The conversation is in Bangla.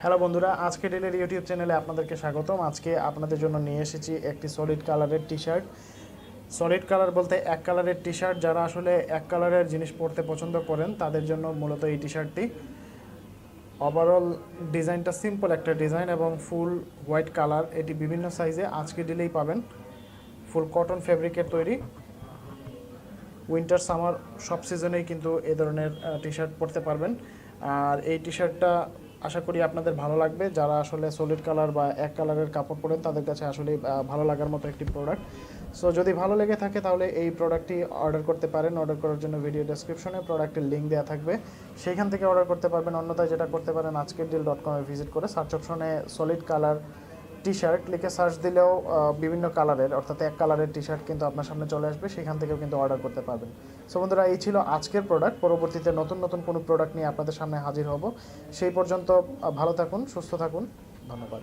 হ্যালো বন্ধুরা, আজকে ডেলের ইউটিউব চ্যানেলে আপনাদেরকে স্বাগতম। আজকে আপনাদের জন্য নিয়ে এসেছি একটি সলিড কালারের টি শার্ট। সলিড কালার বলতে এক কালারের টি শার্ট। যারা আসলে এক কালারের জিনিস পরতে পছন্দ করেন তাদের জন্য মূলত এই টি শার্টটি। ওভারঅল ডিজাইনটা সিম্পল একটা ডিজাইন এবং ফুল হোয়াইট কালার। এটি বিভিন্ন সাইজে আজকে ডিলেই পাবেন। ফুল কটন ফেব্রিকের তৈরি। উইন্টার সামার সব সিজনেই কিন্তু এই ধরনের টি শার্ট পরতে পারবেন। আর এই টি শার্টটা আশা করি আপনাদের ভালো লাগবে। যারা আসলে সলিড কালার বা এক কালারের কাপড় পরেন তাদের কাছে আসলে ভালো লাগার মতো একটি প্রোডাক্ট। সো যদি ভালো লেগে থাকে তাহলে এই প্রোডাক্টটি অর্ডার করতে পারেন। অর্ডার করার জন্য ভিডিও ডেসক্রিপশনে প্রোডাক্টের লিঙ্ক দেওয়া থাকবে, সেইখান থেকে অর্ডার করতে পারবেন। অন্যথায় যেটা করতে পারেন, ajkerdeal.com ভিজিট করে সার্চ অপশনে সলিড কালার টি শার্ট লিখে সার্চ দিলেও বিভিন্ন কালারের, অর্থাৎ এক কালারের টি শার্ট কিন্তু আপনার সামনে চলে আসবে। সেখান থেকেও কিন্তু অর্ডার করতে পারবেন। সো বন্ধুরা, এই ছিল আজকের প্রোডাক্ট। পরবর্তীতে নতুন নতুন কোনো প্রোডাক্ট নিয়ে আপনাদের সামনে হাজির হব। সেই পর্যন্ত ভালো থাকুন, সুস্থ থাকুন। ধন্যবাদ।